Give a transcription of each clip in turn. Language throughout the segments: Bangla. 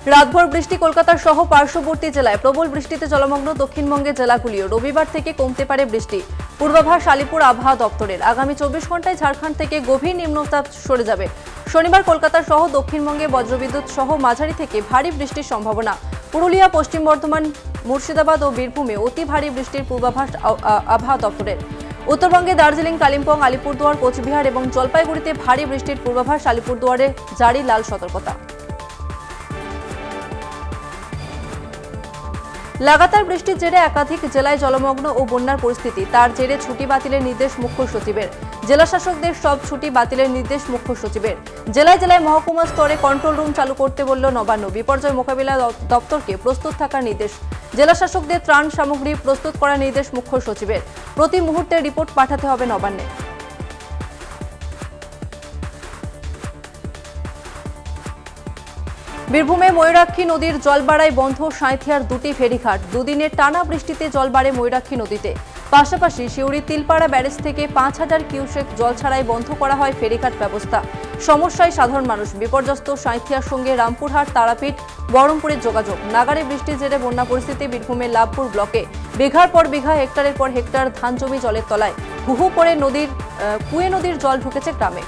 রাতভর বৃষ্টি কলকাতা সহ পার্শ্ববর্তী জেলায় প্রবল বৃষ্টিতে জলমগ্ন দক্ষিণবঙ্গের জেলাগুলিও। রবিবার থেকে কমতে পারে বৃষ্টি, পূর্বাভাস আলিপুর আবহাওয়া দপ্তরের। আগামী 24 ঘন্টায় ঝাড়খণ্ড থেকে গভীর নিম্নচাপ সরে যাবে। শনিবার কলকাতা সহ দক্ষিণবঙ্গে বজ্রবিদ্যুৎ সহ মাঝারি থেকে ভারী বৃষ্টির সম্ভাবনা। পুরুলিয়া, পশ্চিম বর্ধমান, মুর্শিদাবাদ ও বীরভূমে অতি ভারী বৃষ্টির পূর্বাভাস আবহাওয়া দপ্তরের। উত্তরবঙ্গে দার্জিলিং, কালিম্পং, আলিপুরদুয়ার, কোচবিহার এবং জলপাইগুড়িতে ভারী বৃষ্টির পূর্বাভাস। আলিপুরদুয়ারে জারি লাল সতর্কতা। লাগাতার বৃষ্টির জেরে একাধিক জেলায় জলমগ্ন ও বন্যার পরিস্থিতি। তার জেরে ছুটি বাতিলের নির্দেশ মুখ্য সচিবের। জেলা শাসকদের সব ছুটি বাতিলের নির্দেশ মুখ্য সচিবের। জেলায় জেলায় মহকুমা স্তরে কন্ট্রোল রুম চালু করতে বলল নবান্ন। বিপর্যয় মোকাবিলা দপ্তরকে প্রস্তুত থাকার নির্দেশ। জেলা শাসকদের ত্রাণ সামগ্রী প্রস্তুত করার নির্দেশ মুখ্য সচিবের। প্রতি মুহূর্তে রিপোর্ট পাঠাতে হবে নবান্নে। বীরভূমে ময়ূরাক্ষী নদীর জল বাড়ায় বন্ধ সাঁইথিয়ার দুটি ফেরিঘাট। দুদিনের টানা বৃষ্টিতে জল বাড়ে ময়ূরাক্ষী নদীতে। পাশাপাশি শিউরি তিলপাড়া ব্যারেজ থেকে 5000 কিউসেক জল ছাড়াই বন্ধ করা হয় ফেরিঘাট ব্যবস্থা। সমস্যায় সাধারণ মানুষ। বিপর্যস্ত সাঁইথিয়ার সঙ্গে রামপুরহাট, তারাপীঠ, বহরমপুরের যোগাযোগ। নাগারে বৃষ্টির জেরে বন্যা পরিস্থিতি বীরভূমের লাভপুর ব্লকে। বিঘার পর বিঘা, হেক্টরের পর হেক্টর ধান জমি জলের তলায়। হুহু করে কুয়ে নদীর জল ঢুকেছে গ্রামে।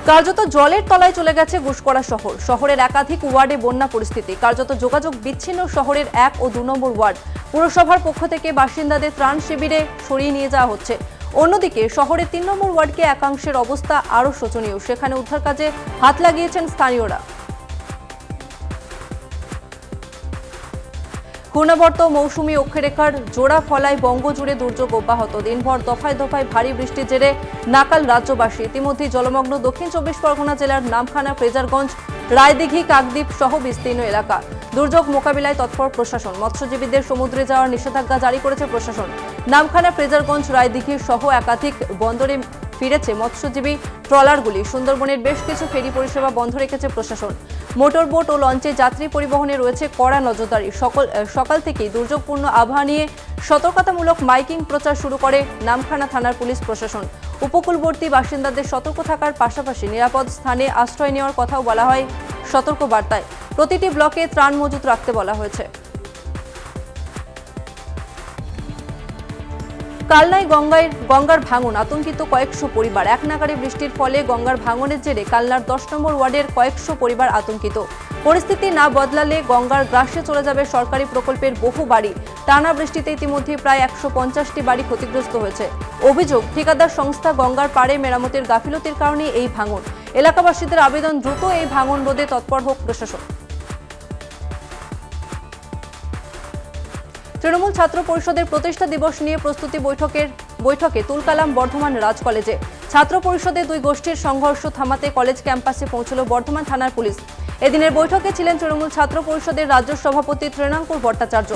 কার্যত জলের তলায় চলে গেছে গুসকরা শহর। শহরের একাধিক ওয়ার্ডে বন্যা পরিস্থিতি। কার্যত যোগাযোগ বিচ্ছিন্ন শহরের 1 ও 2 নম্বর ওয়ার্ড। পুরসভার পক্ষ থেকে বাসিন্দাদের ত্রাণ শিবিরে সরিয়ে নিয়ে যাওয়া হচ্ছে। অন্যদিকে শহরের 3 নম্বর ওয়ার্ডকে একাংশের অবস্থা আরও শোচনীয়। সেখানে উদ্ধার কাজে হাত লাগিয়েছেন স্থানীয়রা। ঘূর্ণাবর্ত মৌসুমী অক্ষরেখার জোড়া ফলায় বঙ্গজুড়ে দুর্যোগ অব্যাহত। দিনভর দফায় দফায় ভারী বৃষ্টির জেরে নাকাল রাজ্যবাসী। ইতিমধ্যে জলমগ্ন দক্ষিণ 24 পরগনা জেলার নামখানা, ফ্রেজারগঞ্জ, রায়দিঘি, কাকদ্বীপ সহ বিস্তীর্ণ এলাকা। দুর্যোগ মোকাবিলায় তৎপর প্রশাসন। মৎস্যজীবীদের সমুদ্রে যাওয়ার নিষেধাজ্ঞা জারি করেছে প্রশাসন। নামখানা, ফ্রেজারগঞ্জ, রায়দিঘি সহ একাধিক বন্দরে ফিরেছে মৎস্যজীবী ট্রলারগুলি। সুন্দরবনের বেশ কিছু ফেরি পরিষেবা বন্ধ রেখেছে প্রশাসন। মোটর বোট ও লঞ্চে যাত্রী পরিবহনে রয়েছে কড়া নজরদারি। সকাল থেকেই দুর্যোগপূর্ণ আবহাওয়া নিয়ে সতর্কতামূলক মাইকিং প্রচার শুরু করে নামখানা থানার পুলিশ প্রশাসন। উপকূলবর্তী বাসিন্দাদের সতর্ক থাকার পাশাপাশি নিরাপদ স্থানে আশ্রয় নেওয়ার কথাও বলা হয় সতর্ক বার্তায়। প্রতিটি ব্লকে ত্রাণ মজুত রাখতে বলা হয়েছে। কালনায় গঙ্গার ভাঙন, আতঙ্কিত কয়েকশো পরিবার। এক নাগারে বৃষ্টির ফলে গঙ্গার ভাঙনের জেরে কালনার 10 নম্বর ওয়ার্ডের কয়েকশো পরিবার আতঙ্কিত। পরিস্থিতি না বদলালে গঙ্গার গ্রাসে চলে যাবে সরকারি প্রকল্পের বহু বাড়ি। টানা বৃষ্টিতে ইতিমধ্যে প্রায় 150টি বাড়ি ক্ষতিগ্রস্ত হয়েছে। অভিযোগ, ঠিকাদার সংস্থা গঙ্গার পাড়ে মেরামতের গাফিলতির কারণে এই ভাঙন। এলাকাবাসীদের আবেদন, দ্রুত এই ভাঙন রোধে তৎপর হোক প্রশাসন। তৃণমূল ছাত্র পরিষদের প্রতিষ্ঠা দিবস নিয়ে প্রস্তুতি বৈঠকে তুলকালাম বর্ধমান রাজ কলেজে। ছাত্র পরিষদের দুই গোষ্ঠীর সংঘর্ষ থামাতে কলেজ ক্যাম্পাসে পৌঁছল বর্ধমান থানার পুলিশ। এদিনের বৈঠকে ছিলেন তৃণমূল ছাত্র পরিষদের রাজ্য সভাপতি তৃণাঙ্কুর ভট্টাচার্য।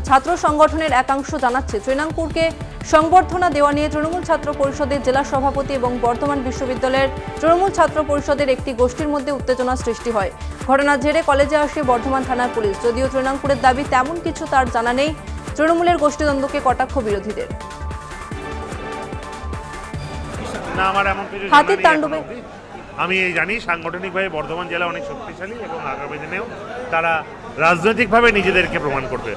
ছাত্র সংগঠনের একাংশ জানাচ্ছে, তৃণাঙ্কুরকে সংবর্ধনা দেওয়া নিয়ে তৃণমূল ছাত্র পরিষদের জেলা সভাপতি এবং বর্ধমান বিশ্ববিদ্যালয়ের তৃণমূল ছাত্র পরিষদের একটি গোষ্ঠীর মধ্যে উত্তেজনা সৃষ্টি হয়। ঘটনার জেরে কলেজে আসে বর্ধমান থানার পুলিশ। যদিও তৃণাঙ্কুরের দাবি তেমন কিছু তার জানা নেই। তৃণমূলের গোষ্ঠীদ্বন্দ্বকে কটাক্ষ বিরোধীদের। হাতির তাণ্ডবে আমি জানি সাংগঠনিকভাবে বর্ধমান জেলা অনেক শক্তিশালী এবং আগামী দিনেও তারা রাজনৈতিকভাবে নিজেদেরকে প্রমাণ করবে।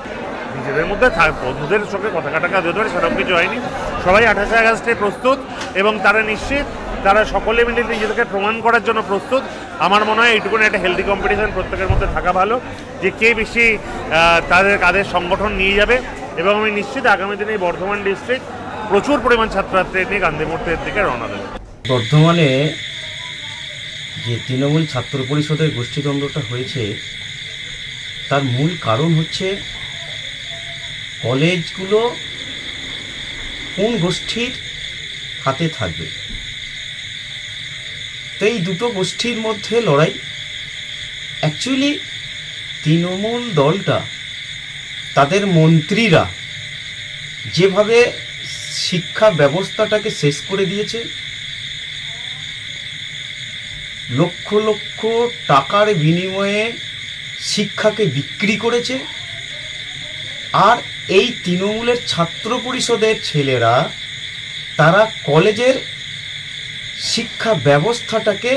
নিজেদের মধ্যে বন্ধুদের সঙ্গে কথা কাটাকা হতে পারে, সেরকম কিছু হয়নি। সবাই 28 আগস্টে প্রস্তুত এবং তারা নিশ্চিত তারা সকলে মিলে নিজেদেরকে প্রমাণ করার জন্য প্রস্তুত। আমার মনে হয় এইটুকুন একটা হেলদি কম্পিটিশন প্রত্যেকের মধ্যে থাকা ভালো, যে কে বেশি কাদের সংগঠন নিয়ে যাবে। এবং আমি নিশ্চিত আগামী দিনে বর্ধমান ডিস্ট্রিক্ট প্রচুর পরিমাণ ছাত্রছাত্রী নিয়ে গান্ধী মূর্তির দিকে রওনা দেবে। বর্ধমানে যে তৃণমূল ছাত্র পরিষদের গোষ্ঠীদ্বন্দ্বটা হয়েছে তার মূল কারণ হচ্ছে কলেজগুলো কোন গোষ্ঠীর হাতে থাকবে। তো এই দুটো গোষ্ঠীর মধ্যে লড়াই। অ্যাকচুয়ালি তৃণমূল দলটা, তাদের মন্ত্রীরা যেভাবে শিক্ষা ব্যবস্থাটাকে শেষ করে দিয়েছে, লক্ষ লক্ষ টাকার বিনিময়ে শিক্ষাকে বিক্রি করেছে। আর এই তৃণমূলের ছাত্র পরিষদের ছেলেরা তারা কলেজের শিক্ষা ব্যবস্থাটাকে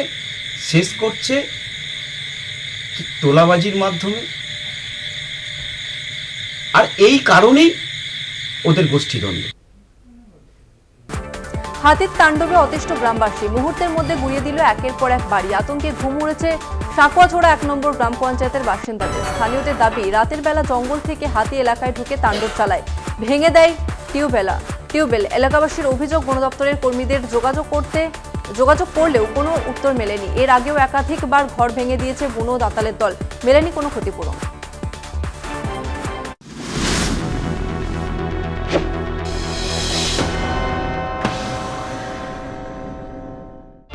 শেষ করছে তোলাবাজির মাধ্যমে। আর এই কারণেই ওদের গোষ্ঠীদ্বন্দ্ব। হাতির তাণ্ডবে অতিষ্ঠ গ্রামবাসী, মুহূর্তের মধ্যে গুড়িয়ে দিল একের পর এক বাড়ি। আতঙ্কে ঘুম উড়েছে সাঁকুয়াছড়া 1 নম্বর গ্রাম পঞ্চায়েতের বাসিন্দাদের। স্থানীয়দের দাবি, রাতের বেলা জঙ্গল থেকে হাতি এলাকায় ঢুকে তাণ্ডব চালায়, ভেঙে দেয় টিউবওয়েল। এলাকাবাসীর অভিযোগ, বন দপ্তরের কর্মীদের যোগাযোগ করলেও কোনো উত্তর মেলেনি। এর আগেও একাধিকবার ঘর ভেঙে দিয়েছে বুনো দাতালের দল, মেলেনি কোনো ক্ষতিপূরণ।